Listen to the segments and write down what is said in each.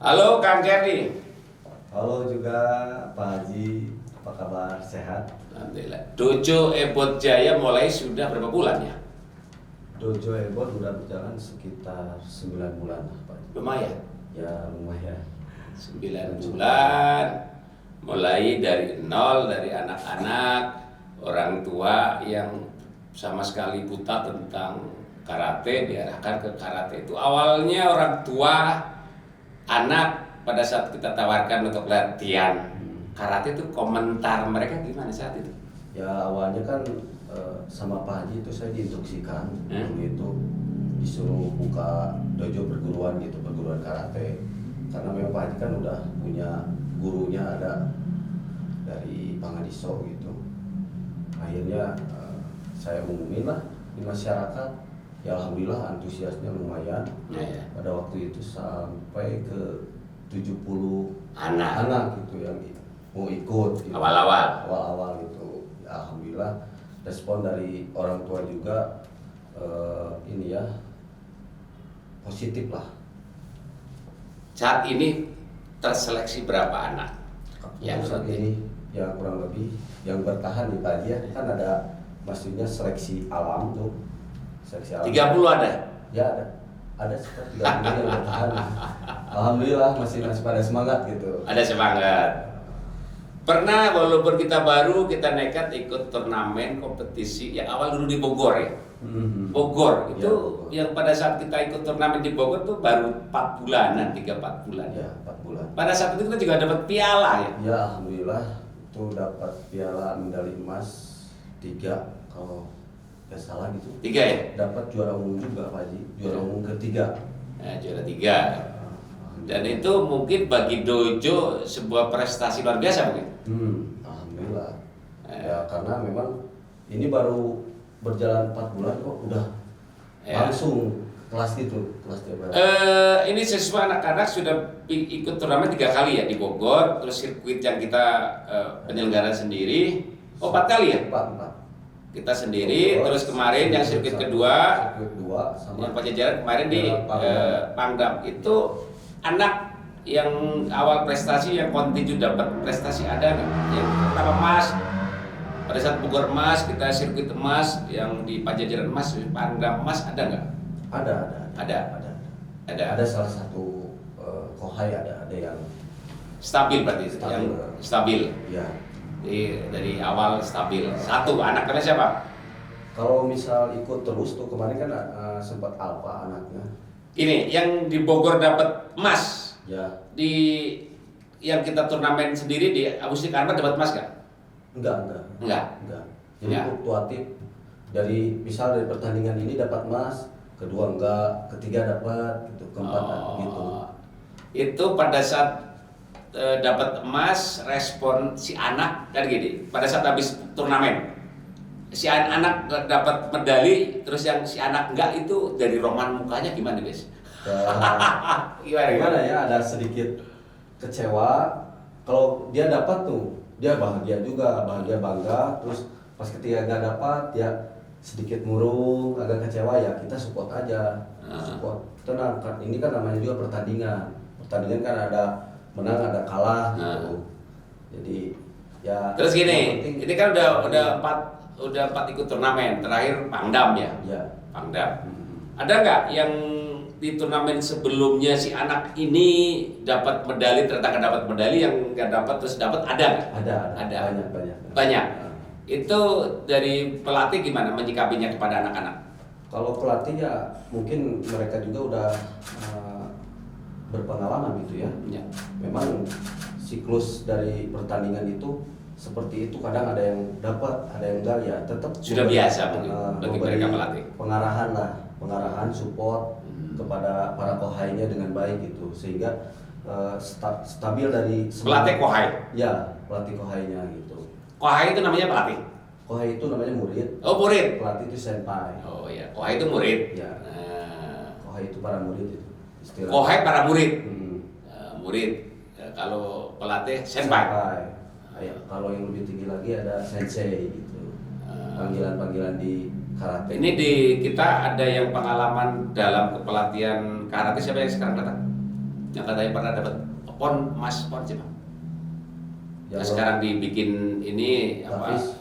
Halo Kang Kerdi. Halo juga Pak Haji, apa kabar? Sehat? Alhamdulillah. Dojo Ebot Jaya mulai sudah berapa bulan ya? Dojo Ebot udah berjalan sekitar 9 bulan lah Pak. Lumayan. Ya lumayan. 9 bulan. Mulai dari nol, dari anak-anak, orang tua yang sama sekali buta tentang karate diarahkan ke karate itu. Awalnya orang tua, anak pada saat kita tawarkan untuk latihan karate itu komentar mereka gimana saat itu? Ya awalnya kan sama Pak Haji itu saya diinstruksikan dulu itu disuruh buka dojo perguruan gitu, perguruan karate. Karena memang Pak Haji kan udah punya gurunya ada dari Pangadiso gitu. Akhirnya saya umumin lah di masyarakat. Ya alhamdulillah antusiasnya lumayan. Ya. Pada waktu itu sampai ke 70 Anak gitu yang mau ikut gitu. awal-awal. Gitu. Ya, alhamdulillah respon dari orang tua juga ini ya positif lah. Saat ini terseleksi berapa anak? Yang Saat ini ya kurang lebih yang bertahan di Pak Haji ya kan ada maksudnya seleksi alam tuh. Seleksi alam. 30 ada? Ya ada sekitar 30 yang bertahan. Alhamdulillah masih pada semangat gitu. Ada semangat. Pernah walaupun kita baru, kita nekat ikut turnamen kompetisi yang awal dulu di Bogor ya. Bogor itu Ya, Bogor. yang pada saat kita ikut turnamen di Bogor tuh baru 4 bulanan, 3-4 bulan. Ya 4 bulan. Pada saat itu kita juga dapat piala ya. Ya alhamdulillah itu dapat piala medali emas 3 kalau nggak salah gitu. 3 ya? Dapat juara umum juga Pak Haji, juara umum ketiga. Nah, juara 3. Dan itu mungkin bagi dojo sebuah prestasi luar biasa mungkin. Alhamdulillah. Ya karena memang ini baru berjalan 4 bulan kok udah langsung kelas gitu, kelas tiap hari. Ini siswa anak-anak sudah ikut turnamen 3 kali ya di Bogor, terus sirkuit yang kita penyelenggara sendiri. 4 kali ya? 4. Kita sendiri, Bogor, terus kemarin yang sirkuit kedua, sama yang Pajajaran kemarin di Pangdam. Itu anak yang awal prestasi yang kontinu dapat prestasi ada nggak? Yang pertama emas, pada saat Bogor emas, kita sirkuit emas, yang di Pajajaran emas, Pangdam emas ada nggak? Ada. Ada salah satu kohai ada yang Stabil berarti, yang stabil. ya. Dari awal stabil. Satu anak namanya siapa? Kalau misal ikut terus tuh kemarin kan sempat alfa anaknya. Ini yang di Bogor dapat emas. Ya. Di yang kita turnamen sendiri di Agusti Karma dapat emas nggak? Enggak. Jadi Ya. fluktuatif. Dari misal dari pertandingan ini dapat emas, kedua enggak, ketiga dapat gitu, keempat gitu. Itu pada saat dapat emas, respon si anak kan gini. Pada saat habis turnamen, si anak dapat medali, terus yang si anak enggak itu dari roman mukanya gimana guys? Gimana ya, ada sedikit kecewa. Kalau dia dapat tuh, dia bahagia juga, bahagia bangga. Terus pas ketika nggak dapat, dia sedikit murung, agak kecewa ya kita support aja, support. Tenang kan, ini kan namanya juga pertandingan. Pertandingan kan ada menang, ada kalah gitu. Jadi ya. Terus gini, penting, ini kan udah empat ikut turnamen, terakhir Pangdam ya. Ya. Pangdam. Ada nggak yang di turnamen sebelumnya si anak ini dapat medali, ternyata nggak dapat medali, yang nggak dapat terus dapat, ada nggak? Ada. Banyak. Itu dari pelatih gimana menyikapinya kepada anak-anak? Kalau pelatih ya mungkin mereka juga udah berpengalaman gitu ya. Ya. Memang siklus dari pertandingan itu seperti itu, kadang ada yang dapat, ada yang enggak, ya tetap Sudah biasa mungkin bagi mereka pelatih. Pengarahan support kepada para kohainya dengan baik gitu, sehingga stabil dari Pelatih kohai. Ya, pelatih kohainya gitu. Kohai itu namanya pelatih. Kohai itu namanya murid. Oh, murid. Pelatih itu senpai. Oh ya, kohai itu murid. Ya. Kohai itu para murid itu. Istilah. Kohai para murid. Hmm. Murid. Kalau pelatih senpai. Ya, kalau yang lebih tinggi lagi ada sensei gitu. Panggilan-panggilan di karate. Ini di kita ada yang pengalaman dalam kepelatihan karate, siapa yang sekarang datang? Yang katanya pernah dapat pon siapa? Yang Nah, sekarang dibikin ini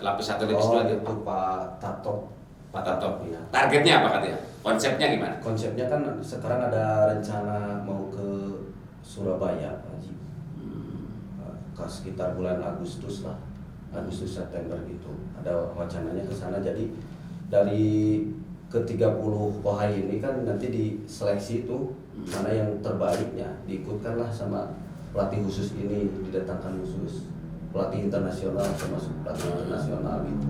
lapis 1, lapis 2 itu Pak Tato. Pak Tato. Ya. Targetnya apa katanya? Konsepnya gimana? Konsepnya kan sekarang ada rencana mau ke Surabaya, Pak Haji. Ke sekitar bulan Agustus lah, Agustus September gitu. Ada wacananya ke sana. Jadi dari ke-30 kohai ini kan nanti diseleksi itu mana yang terbaiknya diikutkanlah sama pelatih khusus ini, didatangkan khusus pelatih internasional, termasuk pelatih internasional gitu.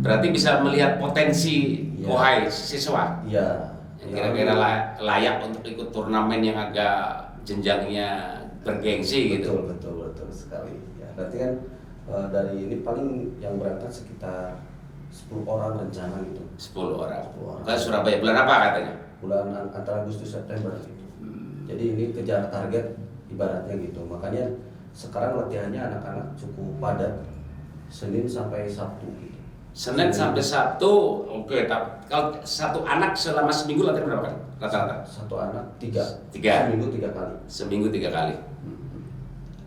Berarti bisa melihat potensi Ya. kohai siswa. Iya. Yang kira-kira layak untuk ikut turnamen yang agak jenjangnya bergengsi gitu. Betul sekali. Ya, berarti kan dari ini paling yang berangkat sekitar 10 orang rencana gitu. 10 orang. 10 orang. Ke Surabaya bulan apa katanya? Bulan antara Agustus September gitu. Jadi ini kejar target ibaratnya gitu. Makanya sekarang latihannya anak-anak cukup padat, Senin sampai Sabtu gitu. Senin sampai Sabtu, oke. Kalau satu anak selama seminggu latihan berapa kali? Rata-rata? Satu anak 3. Tiga. Seminggu 3 kali. Seminggu 3 kali.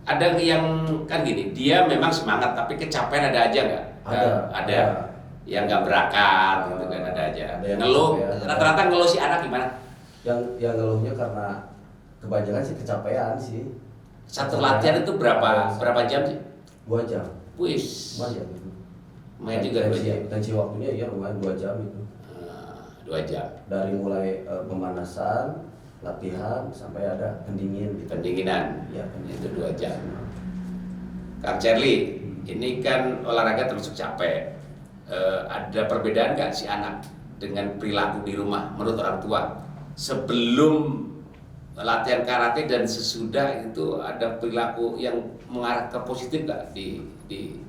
Ada yang kan gini, dia memang semangat tapi kecapean ada aja nggak? Ada. Yang nggak berangkat gitu kan ada aja. Ada yang Ngeluh, kecapean. rata-rata ngeluh si anak gimana? Yang ngeluhnya karena kebanyakan sih kecapean sih. Satu Kecapean. latihan itu berapa jam sih? 2 jam. Wis. Lumayan gitu. Lumayan juga 2 jam. Tensi waktunya ya lumayan 2 jam itu. 2 jam. Dari mulai pemanasan, latihan sampai ada pendingin gitu. Pendinginan. Ya, pendingin. Itu 2 jam. Kang Charlie, ini kan olahraga termasuk capek. Ada perbedaan nggak si anak dengan perilaku di rumah menurut orang tua sebelum latihan karate dan sesudah itu ada perilaku yang mengarah ke positif nggak di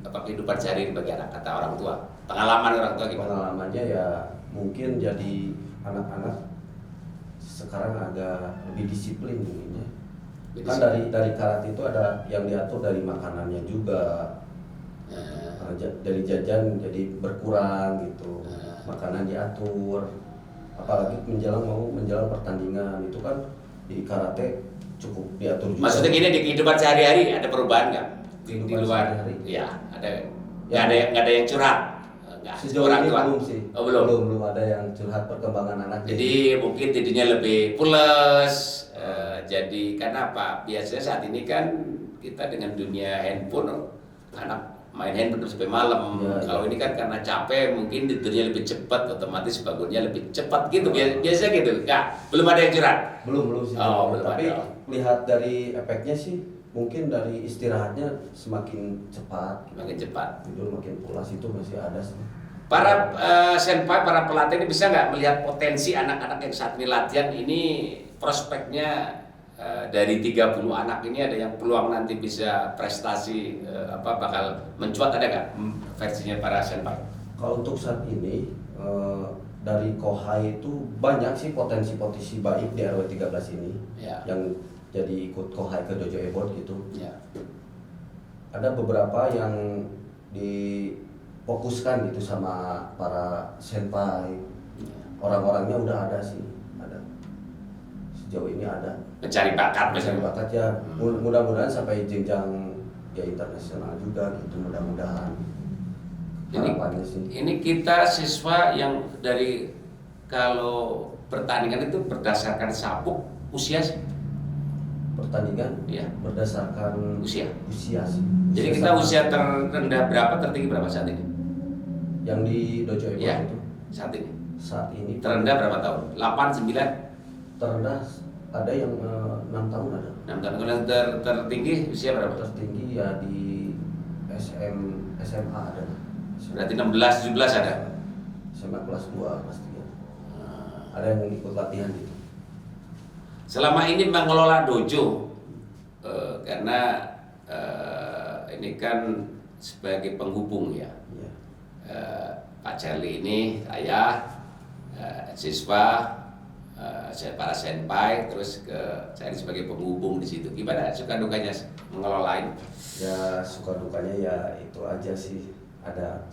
kehidupan sehari bagi anak, kata orang tua, pengalaman orang tua gimana? Pengalamannya ya mungkin jadi anak-anak sekarang agak lebih disiplin mungkin ya. Kan dari karate itu ada yang diatur dari makanannya juga. Dari jajan jadi berkurang gitu. Makanan diatur. Apalagi menjelang pertandingan itu kan di karate cukup diatur juga. Maksudnya gini, di kehidupan sehari-hari ada perubahan nggak? Di Kehidupan luar, sehari-hari. ya ada. Ya. Nggak ada yang curhat. Nggak, Sejauh orang ini tua. belum sih. Oh, belum. ada yang curhat perkembangan anaknya. Jadi mungkin tidurnya lebih pules. Jadi karena apa? Biasanya saat ini kan kita dengan dunia handphone, anak main handphone terus sampai malam. Ya, Kalau ya. ini kan karena capek, mungkin tidurnya lebih cepat, otomatis bangunnya lebih cepat gitu. Biasa gitu. Nggak, belum ada yang curhat. Belum sih. Oh, belum Tapi ada. lihat dari efeknya sih mungkin dari istirahatnya semakin cepat. Makin cepat. Tidur makin pulas itu masih ada sih. Para senpai, para pelatih ini bisa nggak melihat potensi anak-anak yang saat ini latihan ini prospeknya dari 30 anak ini ada yang peluang nanti bisa prestasi bakal mencuat, ada nggak versinya para senpai? Kalau untuk saat ini dari Kohai itu banyak sih potensi-potensi baik di RW 13 ini Ya. yang jadi ikut Kohai ke Dojo Ebot gitu. Ya. Ada beberapa yang difokuskan gitu sama para senpai. Orang-orangnya udah ada sih, ada. Sejauh ini ada. Mencari bakat Mencari misalnya. bakat ya. Mudah-mudahan sampai jenjang ya internasional juga gitu, mudah-mudahan. Harapannya sih. Ini kita siswa yang dari kalau pertandingan itu berdasarkan sabuk usia sih. Pertandingan Ya. berdasarkan Usia. sih. Jadi kita usia terendah berapa, tertinggi berapa saat ini? Yang di Dojo Ebot Ya, itu saat ini. saat ini Terendah berapa tahun? 8, 9? terendah ada yang 6 tahun ada. 6 tahun. Kalau yang tertinggi usia berapa? Tertinggi ya di SMA ada. Berarti 16, 17 ada? SMA kelas 2, kelas 3. Ada yang ikut latihan gitu. Selama ini mengelola dojo, karena ini kan sebagai penghubung ya. Iya. Pak Charlie ini saya siswa, saya para senpai, terus saya ini sebagai penghubung di situ. Gimana suka dukanya mengelolain? Ya suka dukanya ya itu aja sih.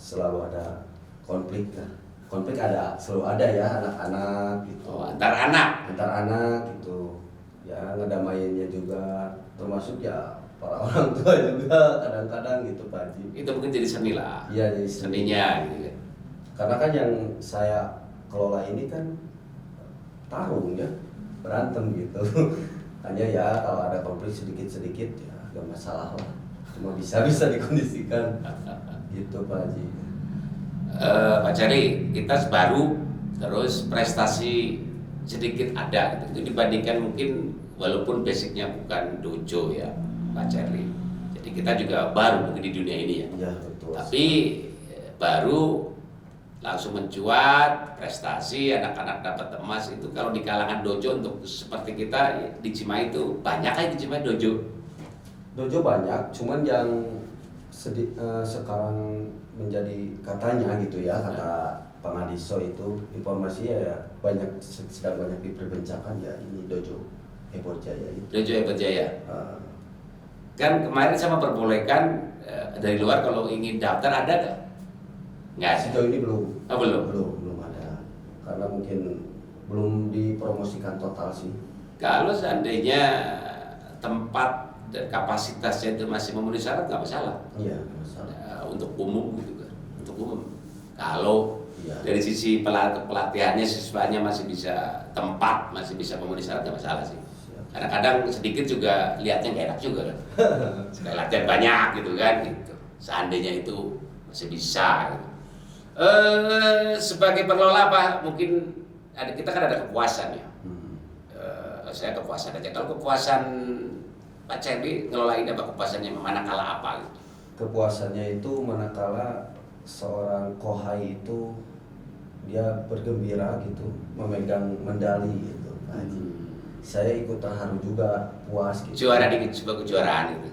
Selalu ada konflik lah. Konflik selalu ada ya, anak-anak gitu. Oh, antar anak. Antar anak gitu. ya ngedamainnya juga, termasuk ya para orang tua juga kadang-kadang gitu Pak Haji. Itu mungkin jadi seni lah. Iya, jadi seni. Seninya gitu kan. Karena kan yang saya kelola ini kan tarung ya, berantem gitu. Hanya ya kalau ada konflik sedikit-sedikit ya gak masalah lah, cuma bisa dikondisikan gitu Pak Haji. Pak Charlie, kita baru terus prestasi sedikit ada gitu. Itu dibandingkan mungkin walaupun basicnya bukan dojo ya Pak Charlie. Jadi kita juga baru mungkin di dunia ini ya. Iya betul. Tapi baru langsung mencuat prestasi, anak-anak dapat emas itu kalau di kalangan dojo untuk seperti kita ya, di Cimahi itu banyak kan di Cimahi dojo. Dojo banyak, cuman yang sekarang menjadi katanya gitu ya, kata Pak Adiso itu informasinya ya banyak, sedang banyak diperbincangkan ya ini dojo Ebor Jaya itu. Dojo Hebat Jaya. Kan kemarin saya memperbolehkan dari luar kalau ingin daftar ada nggak? Nggak ada. Sejauh ini belum. Oh, belum. Belum ada. Karena mungkin belum dipromosikan total sih. Kalau seandainya tempat dan kapasitasnya itu masih memenuhi syarat nggak masalah. Iya, nggak masalah. Untuk umum gitu kan, untuk umum. Kalau Iya. dari sisi pelatihannya siswanya masih bisa tempat, masih bisa memenuhi syarat nggak masalah sih. Siap. Karena kadang sedikit juga lihatnya nggak enak juga kan. Sekali latihan banyak gitu kan, gitu. Seandainya itu masih bisa. Gitu. Sebagai pengelola Pak, mungkin kita kan ada kepuasan ya. Saya kepuasan aja. Kalau kepuasan Pak Charlie ngelola ini apa kepuasannya? Manakala apa gitu? Kepuasannya itu manakala seorang kohai itu dia bergembira gitu memegang medali gitu. Saya ikut terharu juga, puas gitu. Juara di sebuah kejuaraan itu.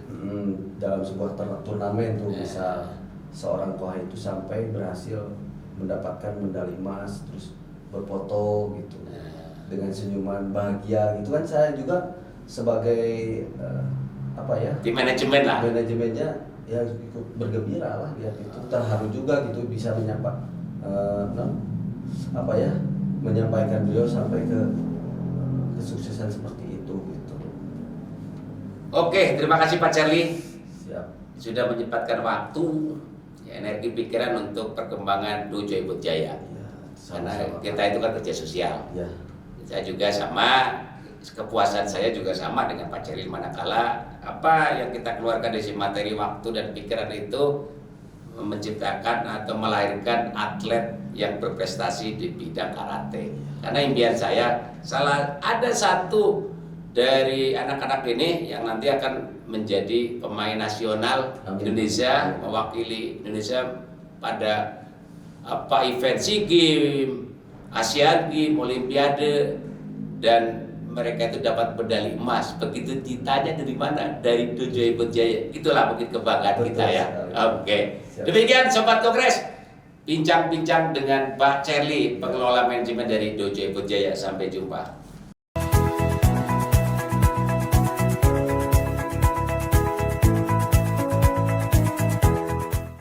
Dalam sebuah turnamen tuh bisa seorang kohai itu sampai berhasil mendapatkan medali emas, terus berfoto gitu dengan senyuman bahagia gitu kan. Saya juga sebagai apa ya, Di manajemen lah. manajemennya ya ikut bergembira lah lihat itu, terharu juga gitu bisa menyapa apa ya, menyampaikan beliau sampai ke kesuksesan seperti itu gitu. Oke, terima kasih Pak Charlie Siap. sudah menyempatkan waktu, energi pikiran untuk perkembangan Dojo Hebat Jaya. Ya, Karena sama-sama. kita itu kan kerja sosial. Ya. Saya juga sama, kepuasan saya juga sama dengan Pak Charlie manakala apa yang kita keluarkan dari materi waktu dan pikiran itu menciptakan atau melahirkan atlet yang berprestasi di bidang karate. Karena impian saya ada satu dari anak-anak ini yang nanti akan menjadi pemain nasional Indonesia, mewakili Indonesia pada event SEA Games, Asian Games, Olimpiade, dan mereka itu dapat medali emas. Begitu ditanya dari mana? Dari Dojo Hebat Jaya. Itulah mungkin kebanggaan kita ya. Oke. Demikian Sobat Kongres, bincang-bincang dengan Pak Charlie, pengelola manajemen dari Dojo Hebat Jaya. Sampai jumpa.